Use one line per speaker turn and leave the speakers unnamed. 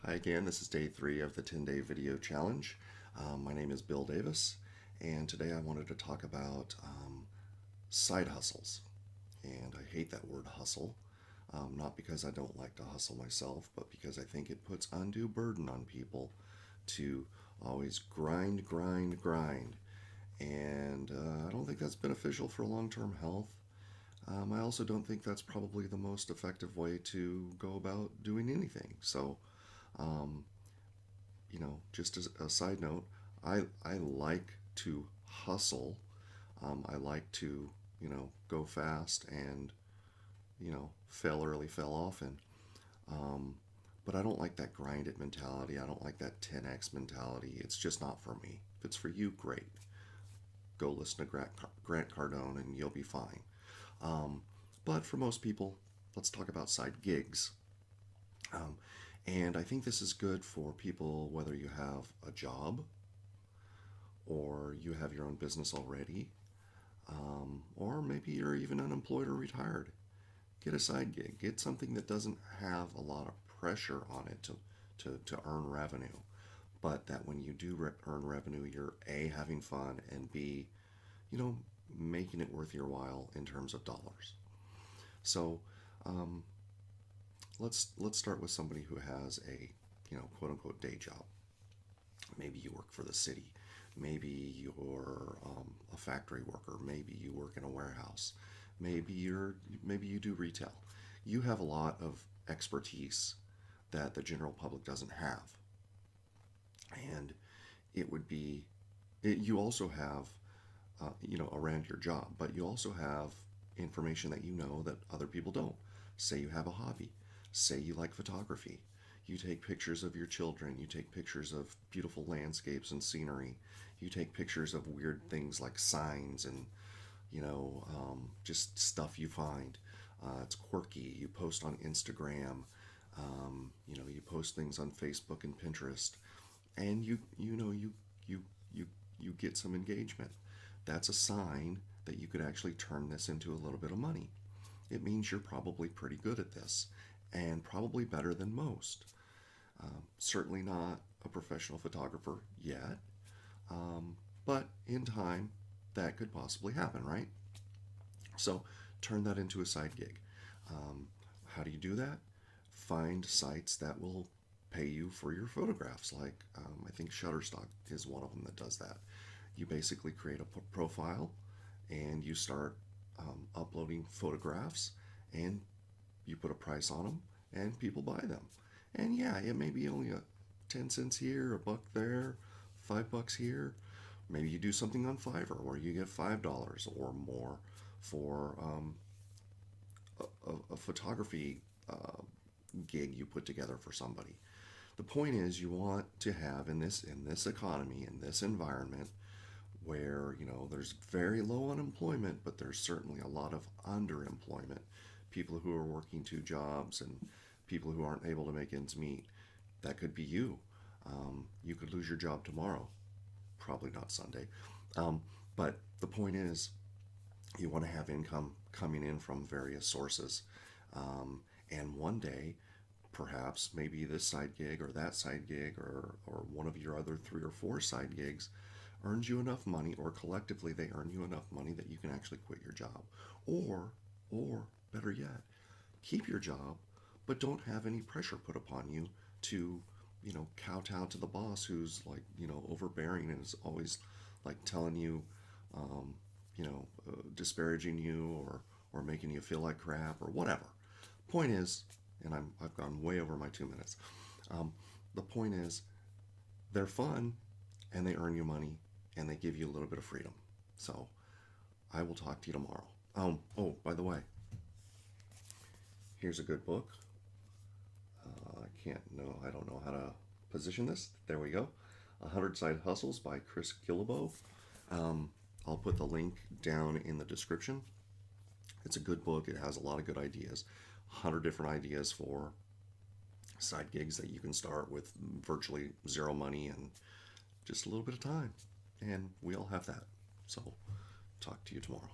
Hi again, this is day 3 of the 10-day video challenge. My name is Bill Davis, and today I wanted to talk about side hustles. And I hate that word hustle, not because I don't like to hustle myself, but because I think it puts undue burden on people to always grind, grind, grind. And I don't think that's beneficial for long-term health. I also don't think that's probably the most effective way to go about doing anything. So, um, just as a side note, I like to hustle. I like to, go fast and, fail early, fail often. Um, but I don't like that grind it mentality. I don't like that 10x mentality. It's just not for me. If it's for you, great. Go listen to Grant Cardone and you'll be fine. Um, but for most people, let's talk about side gigs. Um, and I think this is good for people whether you have a job or you have your own business already, or maybe you're even unemployed or retired. Get a side gig. Get something that doesn't have a lot of pressure on it to earn revenue, but that when you do earn revenue, you're A, having fun, and B, you know, making it worth your while in terms of dollars. So um, let's start with somebody who has a quote unquote day job. Maybe you work for the city. Maybe you're a factory worker. Maybe you work in a warehouse. Maybe you do retail. You have a lot of expertise that the general public doesn't have, and it would be you also have around your job, but you also have information that you know that other people don't. Say you have a hobby. Say you like photography. You take pictures of your children. You take pictures of beautiful landscapes and scenery. You take pictures of weird things like signs and just stuff you find. It's quirky. You post on Instagram. You post things on Facebook and Pinterest, and you you get some engagement. That's a sign that you could actually turn this into a little bit of money. It means you're probably pretty good at this, and probably better than most. Certainly not a professional photographer yet, but in time that could possibly happen, right? So turn that into a side gig. How do you do that? Find sites that will pay you for your photographs. Like I think Shutterstock is one of them that does that. You basically create a profile and you start uploading photographs, and you put a price on them and people buy them. And yeah, it may be only a 10 cents here, a buck there, $5 here. Maybe you do something on Fiverr where you get $5 or more for a photography gig you put together for somebody. The point is, you want to have in this economy, in this environment, where there's very low unemployment, but there's certainly a lot of underemployment. People who are working two jobs and people who aren't able to make ends meet. That could be you. You could lose your job tomorrow. Probably not Sunday. Um, but the point is, you want to have income coming in from various sources. And one day, perhaps maybe this side gig or that side gig or one of your other 3 or 4 side gigs earns you enough money, or collectively they earn you enough money that you can actually quit your job. Or better yet, keep your job, but don't have any pressure put upon you to, kowtow to the boss who's like, overbearing and is always like telling you, disparaging you or making you feel like crap or whatever. Point is, and I've gone way over my 2 minutes. Um, the point is, they're fun and they earn you money and they give you a little bit of freedom. So I will talk to you tomorrow. Oh, by the way, here's a good book. I don't know how to position this. There we go. 100 Side Hustles by Chris Guillebeau. Um, I'll put the link down in the description. It's a good book. It has a lot of good ideas. 100 different ideas for side gigs that you can start with virtually zero money and just a little bit of time. And we all have that. So, talk to you tomorrow.